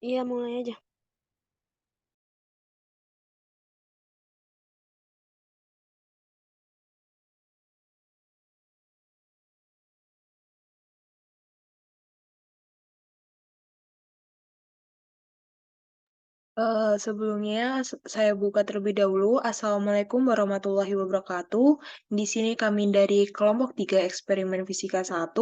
Iya, mulai aja. Sebelumnya saya buka terlebih dahulu. Assalamualaikum warahmatullahi wabarakatuh. Di sini kami dari kelompok 3 eksperimen fisika 1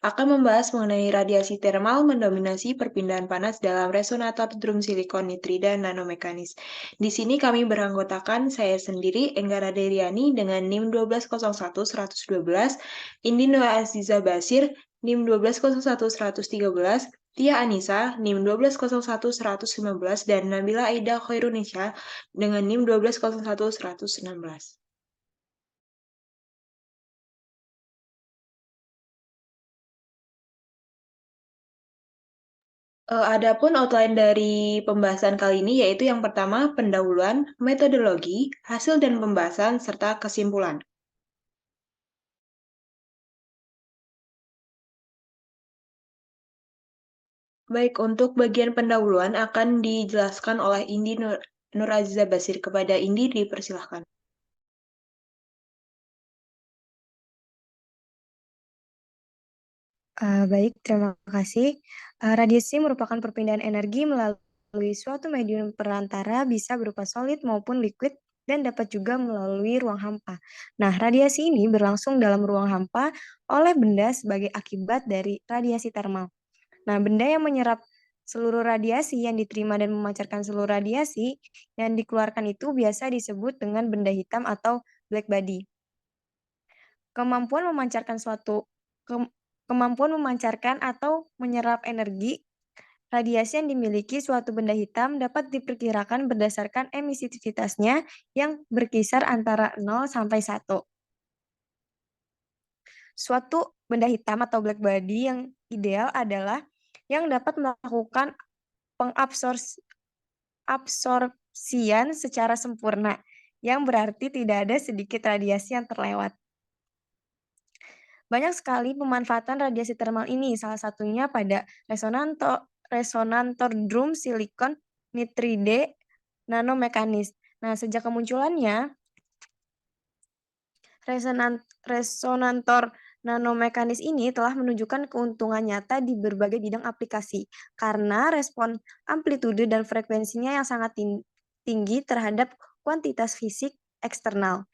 akan membahas mengenai radiasi termal mendominasi perpindahan panas dalam resonator drum silikon nitrida nanomekanis. Di sini kami beranggotakan saya sendiri, Enggara Deriani dengan NIM 1201112, Indi Nur Aziza Basir, NIM 1201113, Tia Anissa, NIM 1201115, dan Nabila Aida Khairunisha dengan NIM 1201116. Adapun outline dari pembahasan kali ini yaitu yang pertama, pendahuluan, metodologi, hasil dan pembahasan, serta kesimpulan. Baik, untuk bagian pendahuluan akan dijelaskan oleh Indi Nur Aziza Basir. Kepada Indi, dipersilahkan. Baik, terima kasih. Radiasi merupakan perpindahan energi melalui suatu medium perantara, bisa berupa solid maupun liquid, dan dapat juga melalui ruang hampa. Nah, radiasi ini berlangsung dalam ruang hampa oleh benda sebagai akibat dari radiasi termal. Nah, benda yang menyerap seluruh radiasi yang diterima dan memancarkan seluruh radiasi yang dikeluarkan itu biasa disebut dengan benda hitam atau black body. Kemampuan memancarkan suatu kem- Kemampuan memancarkan atau menyerap energi radiasi yang dimiliki suatu benda hitam dapat diperkirakan berdasarkan emisivitasnya yang berkisar antara 0 sampai 1. Suatu benda hitam atau black body yang ideal adalah yang dapat melakukan pengabsorpsian secara sempurna, yang berarti tidak ada sedikit radiasi yang terlewat. Banyak sekali pemanfaatan radiasi termal ini, salah satunya pada resonantor drum silikon nitride nanomekanis. Nah, sejak kemunculannya, resonantor nanomekanis ini telah menunjukkan keuntungan nyata di berbagai bidang aplikasi karena respon amplitude dan frekuensinya yang sangat tinggi terhadap kuantitas fisik eksternal.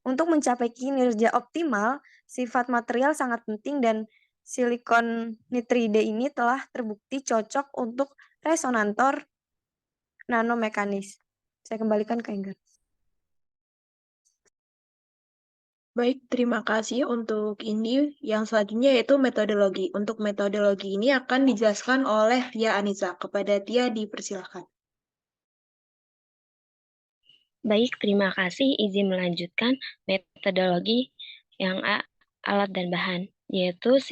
Untuk mencapai kinerja optimal, sifat material sangat penting dan silikon nitride ini telah terbukti cocok untuk resonantor nanomekanis. Saya kembalikan ke Enggar. Baik, terima kasih untuk ini. Yang selanjutnya yaitu metodologi. Untuk metodologi ini akan dijelaskan oleh Tia Anissa. Kepada Tia, dipersilahkan. Baik, terima kasih. Izin melanjutkan metodologi yang alat dan bahan, yaitu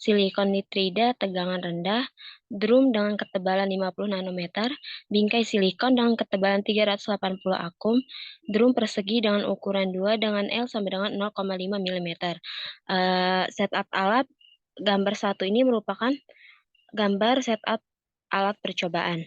silikon nitrida tegangan rendah, drum dengan ketebalan 50 nanometer, bingkai silikon dengan ketebalan 380 akum, drum persegi dengan ukuran 2 dengan L sampai dengan 0,5 mm. Setup alat gambar 1 ini merupakan gambar setup alat percobaan.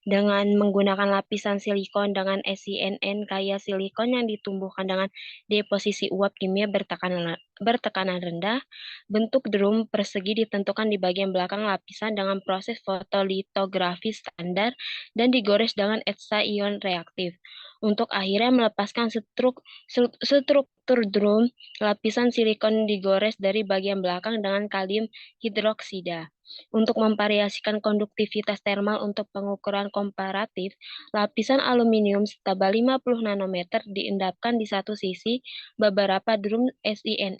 Dengan menggunakan lapisan silikon dengan SiNN kaya silikon yang ditumbuhkan dengan deposisi uap kimia bertekanan rendah, bentuk drum persegi ditentukan di bagian belakang lapisan dengan proses fotolitografi standar dan digores dengan etsa ion reaktif. Untuk akhirnya melepaskan struktur drum, lapisan silikon digores dari bagian belakang dengan kalium hidroksida. Untuk memvariasikan konduktivitas termal untuk pengukuran komparatif, lapisan aluminium setebal 50 nanometer diendapkan di satu sisi beberapa drum SiN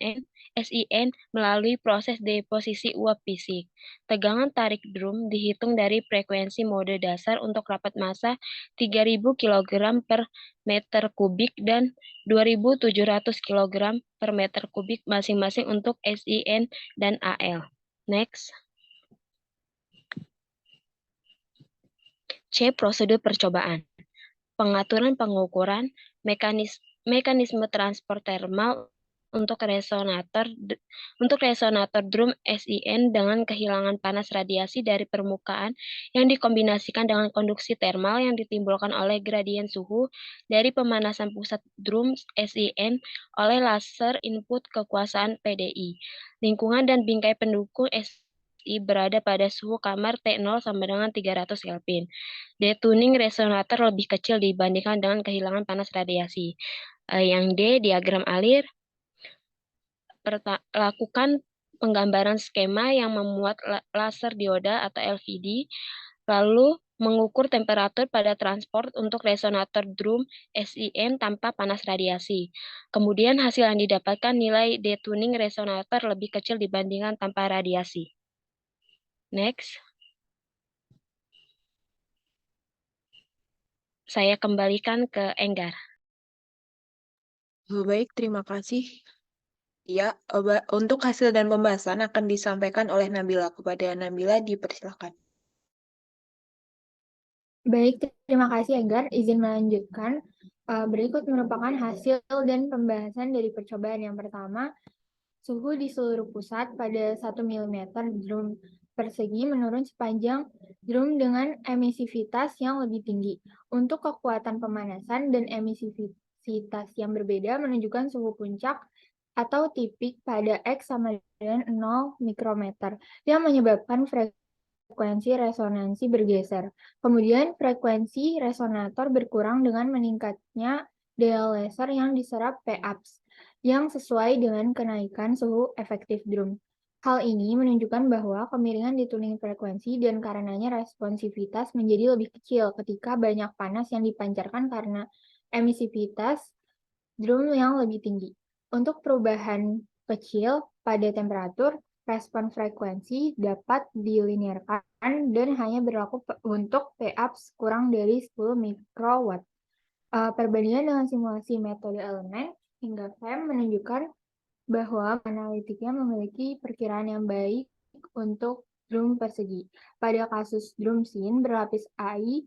melalui proses deposisi uap fisik. Tegangan tarik drum dihitung dari frekuensi mode dasar untuk rapat massa 3000 kg per meter kubik dan 2700 kg per meter kubik masing-masing untuk SiN dan Al. Next. C. Prosedur percobaan. Pengaturan pengukuran, mekanisme transport termal untuk resonator drum SIN dengan kehilangan panas radiasi dari permukaan yang dikombinasikan dengan konduksi termal yang ditimbulkan oleh gradien suhu dari pemanasan pusat drum SIN oleh laser input kekuasaan PDI. Lingkungan dan bingkai pendukung SI berada pada suhu kamar T0 sampai dengan 300 Kelvin. Detuning resonator lebih kecil dibandingkan dengan kehilangan panas radiasi. Yang D, diagram alir. Lakukan penggambaran skema yang memuat laser dioda atau LVD, lalu mengukur temperatur pada transport untuk resonator drum SIN tanpa panas radiasi. Kemudian hasil yang didapatkan nilai detuning resonator lebih kecil dibandingkan tanpa radiasi. Next. Saya kembalikan ke Enggar. Baik, terima kasih. Ya, untuk hasil dan pembahasan akan disampaikan oleh Nabila. Kepada Nabila, dipersilakan. Baik, terima kasih Enggar. Izin melanjutkan. Berikut merupakan hasil dan pembahasan dari percobaan yang pertama. Suhu di seluruh pusat pada 1 mm drum persegi menurun sepanjang drum dengan emisivitas yang lebih tinggi. Untuk kekuatan pemanasan dan emisivitas yang berbeda menunjukkan suhu puncak atau tipik pada X sama dengan 0 mikrometer yang menyebabkan frekuensi resonansi bergeser. Kemudian frekuensi resonator berkurang dengan meningkatnya daya laser yang diserap P-ups yang sesuai dengan kenaikan suhu efektif drum. Hal ini menunjukkan bahwa kemiringan di tuning frekuensi dan karenanya responsivitas menjadi lebih kecil ketika banyak panas yang dipancarkan karena emisivitas drum yang lebih tinggi. Untuk perubahan kecil pada temperatur, respon frekuensi dapat dilinearkan dan hanya berlaku untuk P-ups kurang dari 10 mikrowatt. Perbandingan dengan simulasi metode elemen hingga FEM menunjukkan bahwa analitiknya memiliki perkiraan yang baik untuk drum persegi. Pada kasus drum SIN berlapis AI,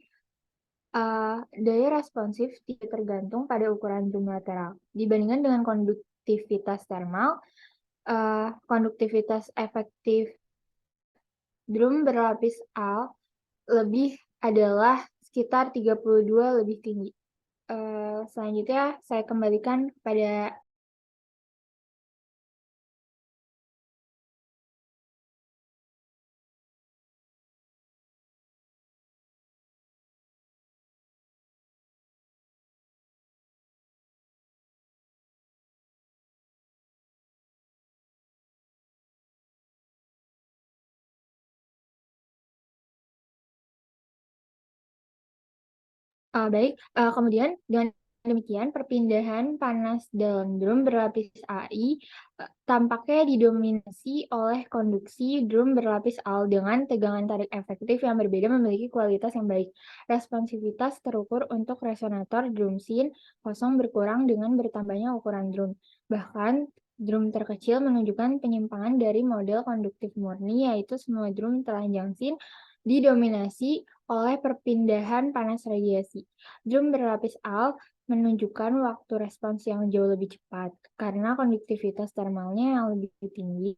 daya responsif tidak tergantung pada ukuran drum lateral. Dibandingkan dengan konduktivitas termal, konduktivitas efektif drum berlapis AL lebih adalah sekitar 32 lebih tinggi. Selanjutnya saya kembalikan kepada baik, kemudian dengan demikian perpindahan panas dalam drum berlapis AI tampaknya didominasi oleh konduksi drum berlapis AL dengan tegangan tarik efektif yang berbeda memiliki kualitas yang baik. Responsivitas terukur untuk resonator drum SIN kosong berkurang dengan bertambahnya ukuran drum. Bahkan drum terkecil menunjukkan penyimpangan dari model konduktif murni, yaitu semua drum telanjang SIN didominasi oleh perpindahan panas radiasi. Drum berlapis AL menunjukkan waktu respons yang jauh lebih cepat karena konduktivitas termalnya yang lebih tinggi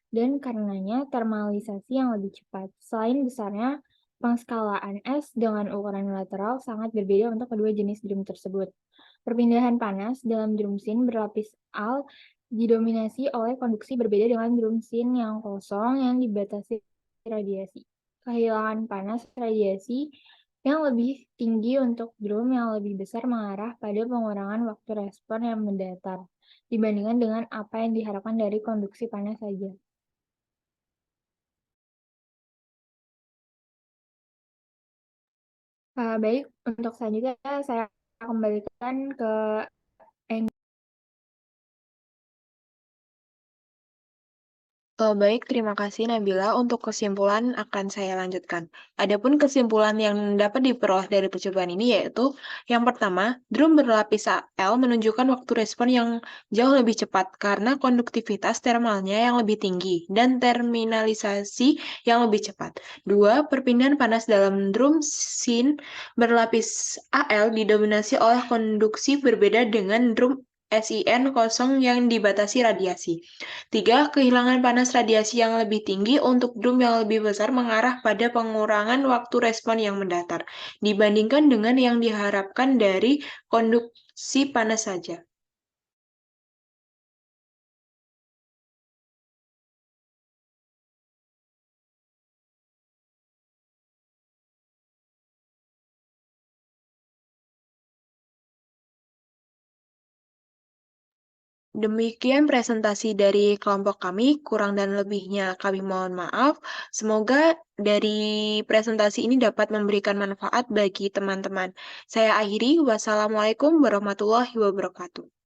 dan karenanya termalisasi yang lebih cepat. Selain besarnya, pengskalaan S dengan ukuran lateral sangat berbeda untuk kedua jenis drum tersebut. Perpindahan panas dalam drum SIN berlapis AL didominasi oleh konduksi berbeda dengan drum SIN yang kosong yang dibatasi radiasi. Kehilangan panas radiasi yang lebih tinggi untuk drum yang lebih besar mengarah pada pengurangan waktu respon yang mendatar dibandingkan dengan apa yang diharapkan dari konduksi panas saja. Baik, untuk selanjutnya saya kembalikan ke Baik, terima kasih Nabila. Untuk kesimpulan akan saya lanjutkan. Adapun kesimpulan yang dapat diperoleh dari percobaan ini yaitu yang pertama, drum berlapis L menunjukkan waktu respon yang jauh lebih cepat karena konduktivitas termalnya yang lebih tinggi dan terminalisasi yang lebih cepat. Dua, perpindahan panas dalam drum SIN berlapis AL didominasi oleh konduksi berbeda dengan drum SIN kosong yang dibatasi radiasi. 3. Kehilangan panas radiasi yang lebih tinggi untuk drum yang lebih besar mengarah pada pengurangan waktu respon yang mendatar, dibandingkan dengan yang diharapkan dari konduksi panas saja. Demikian presentasi dari kelompok kami, kurang dan lebihnya kami mohon maaf. Semoga dari presentasi ini dapat memberikan manfaat bagi teman-teman. Saya akhiri, wassalamualaikum warahmatullahi wabarakatuh.